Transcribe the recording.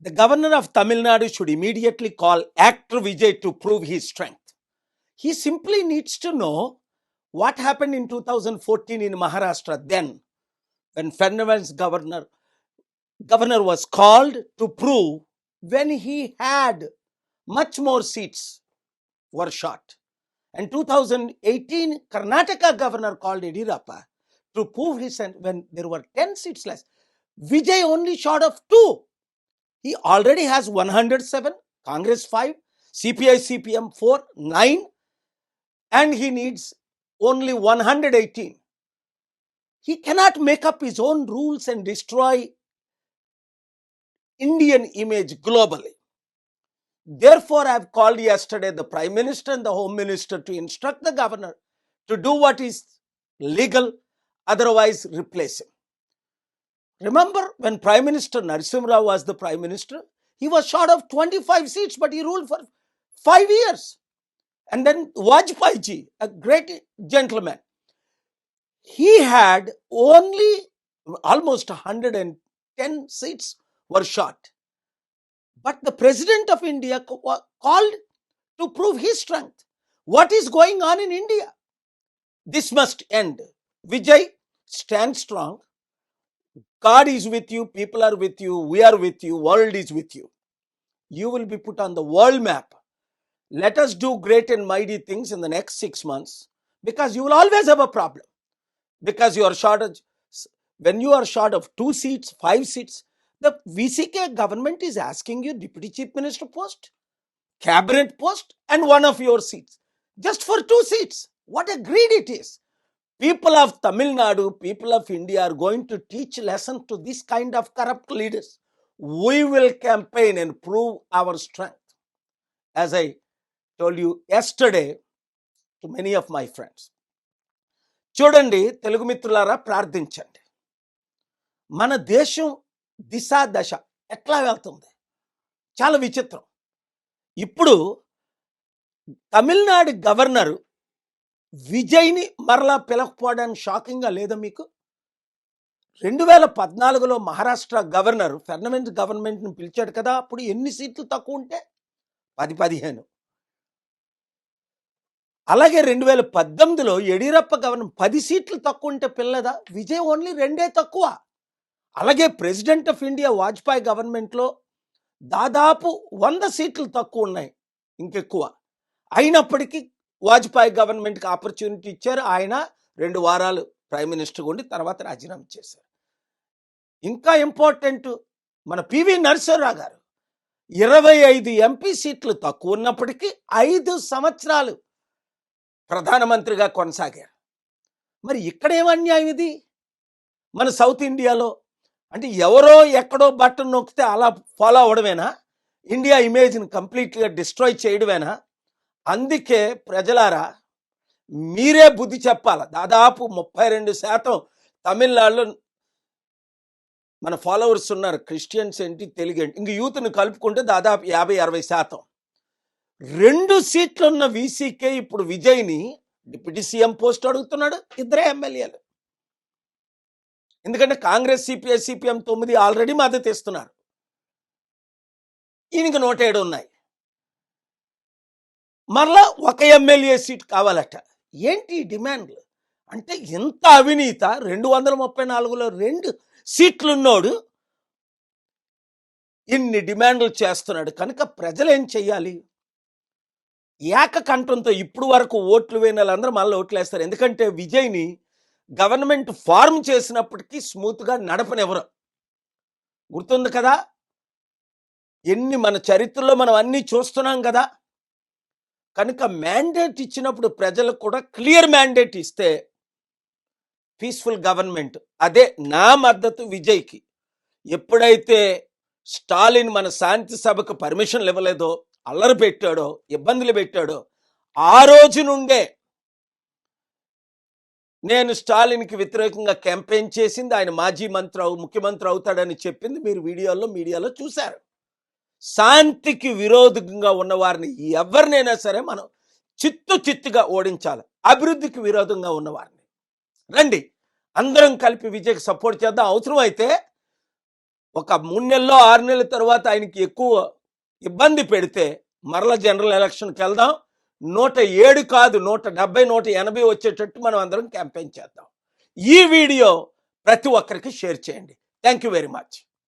The governor of Tamil Nadu should immediately call actor Vijay to prove his strength. He simply needs to know what happened in 2014 in Maharashtra then, when Fernandez governor was called to prove when he had much more seats were shot. And 2018, Karnataka governor called Yediyurappa to prove his, when there were 10 seats less. Vijay only short of 2. He already has 107, Congress 5, CPI, CPM 4, 9, and he needs only 118. He cannot make up his own rules and destroy Indian image globally. Therefore, I have called yesterday the Prime Minister and the Home Minister to instruct the governor to do what is legal, otherwise replace him. Remember when Prime Minister Narasimha Rao was the Prime Minister, he was short of 25 seats, but he ruled for 5 years. And then Vajpayee ji, a great gentleman, he had only almost 110 seats were shot. But the President of India called to prove his strength. What is going on in India? This must end. Vijay, stand strong. God is with you, people are with you, we are with you, world is with you. You will be put on the world map. Let us do great and mighty things in the next 6 months, because you will always have a problem. Because you are short of, when you are short of 2 seats, 5 seats, the VCK government is asking you Deputy Chief Minister post, cabinet post, and one of your seats, just for 2 seats. What a greed it is. People of Tamil Nadu, people of India are going to teach lesson to this kind of corrupt leaders. We will campaign and prove our strength. As I told you yesterday to many of my friends, చూడండి తెలుగు మిత్రులారా, ప్రార్థించండి. మన దేశం దిశ దశ ఎట్లా వెళ్తుంది, చాలా విచిత్రం. ఇప్పుడు తమిళనాడు గవర్నర్ విజయ్ని మరలా పిలకపోవడానికి షాకింగ్గా లేదా మీకు? 2014లో మహారాష్ట్ర గవర్నర్ ఫెర్నాండెస్ గవర్నమెంట్ని పిలిచాడు కదా, అప్పుడు ఎన్ని సీట్లు తక్కువ ఉంటే 10-15. అలాగే 2018లో యడియూరప్ప గవర్నర్ 10 సీట్లు తక్కువ ఉంటే పిల్లదా? విజయ్ ఓన్లీ 2 తక్కువ. అలాగే ప్రెసిడెంట్ ఆఫ్ ఇండియా వాజ్పేయి గవర్నమెంట్లో దాదాపు 100 సీట్లు తక్కువ ఉన్నాయి, ఇంకెక్కువ. అయినప్పటికీ వాజ్పేయి గవర్నమెంట్కి ఆపర్చునిటీ ఇచ్చారు. ఆయన 2 వారాలు ప్రైమ్ మినిస్టర్గా ఉండి తర్వాత రాజీనామా చేశారు. ఇంకా ఇంపార్టెంట్, మన పివి నరసింహారావు గారు 25 ఎంపీ సీట్లు తక్కువ ఉన్నప్పటికీ 5 సంవత్సరాలు ప్రధానమంత్రిగా కొనసాగారు. మరి ఇక్కడేం అన్యాయం ఇది? మన సౌత్ ఇండియాలో అంటే ఎవరో ఎక్కడో బటన్ నొక్కితే అలా ఫాలో అవడమేనా? ఇండియా ఇమేజ్ని కంప్లీట్గా డిస్ట్రాయ్ చేయడమేనా? అందుకే ప్రజలారా, మీరే బుద్ధి చెప్పాలి. దాదాపు 32% తమిళనాడులో మన ఫాలోవర్స్ ఉన్నారు. క్రిస్టియన్స్ ఏంటి, తెలుగు ఏంటి, ఇంక యూత్ని కలుపుకుంటే దాదాపు 50-60%. 2 సీట్లు ఉన్న వీసీకే ఇప్పుడు విజయ్ని డిప్యూటీ సీఎం పోస్ట్ అడుగుతున్నాడు. 2 ఎమ్మెల్యేలు. ఎందుకంటే కాంగ్రెస్, సిపిఐ, సిపిఎం 9 ఆల్రెడీ మద్దతు ఇస్తున్నారు. ఈయనకి 107 ఉన్నాయి. మరలా 1 ఎమ్మెల్యే సీట్ కావాలట. ఏంటి డిమాండ్లు? అంటే ఎంత అవినీత! 234లో 2 సీట్లున్నోడు ఇన్ని డిమాండ్లు చేస్తున్నాడు. కనుక ప్రజలు ఏం చెయ్యాలి? ఏకకంఠంతో ఇప్పుడు వరకు ఓట్లు వేయని వాళ్ళందరూ మళ్ళీ ఓట్లు వేస్తారు. ఎందుకంటే విజయ్ని గవర్నమెంట్ ఫార్మ్ చేసినప్పటికీ స్మూత్గా నడపనివ్వరు. గుర్తుంది కదా, ఎన్ని మన చరిత్రలో మనం అన్నీ చూస్తున్నాం కదా. కనుక మ్యాండేట్ ఇచ్చినప్పుడు ప్రజలకు కూడా క్లియర్ మ్యాండేట్ ఇస్తే పీస్ఫుల్ గవర్నమెంట్. అదే నా మద్దతు విజయ్కి. ఎప్పుడైతే స్టాలిన్ మన శాంతి సభకు పర్మిషన్లు ఇవ్వలేదో, అల్లరి పెట్టాడో, ఇబ్బందులు పెట్టాడో, ఆ రోజు నుండే నేను స్టాలిన్కి వ్యతిరేకంగా క్యాంపెయిన్ చేసింది. ఆయన మాజీ ముఖ్యమంత్రి అవుతాడని చెప్పింది మీరు మీడియాలో చూశారు. శాంతికి విరోధంగా ఉన్నవారిని ఎవరినైనా సరే మనం చిత్తుగా ఓడించాలి. అభివృద్ధికి విరోధంగా ఉన్నవారిని రండి అందరం కలిపి విజయ్కి సపోర్ట్ చేద్దాం. అవసరం అయితే ఒక 3 నెలల్లో 6 నెలల తర్వాత ఆయనకి ఎక్కువ ఇబ్బంది పెడితే మరల జనరల్ ఎలక్షన్కి వెళ్దాం. 107 కాదు 170 180 వచ్చేటట్టు మనం అందరం క్యాంపెయిన్ చేద్దాం. ఈ వీడియో ప్రతి ఒక్కరికి షేర్ చేయండి. Thank you very much.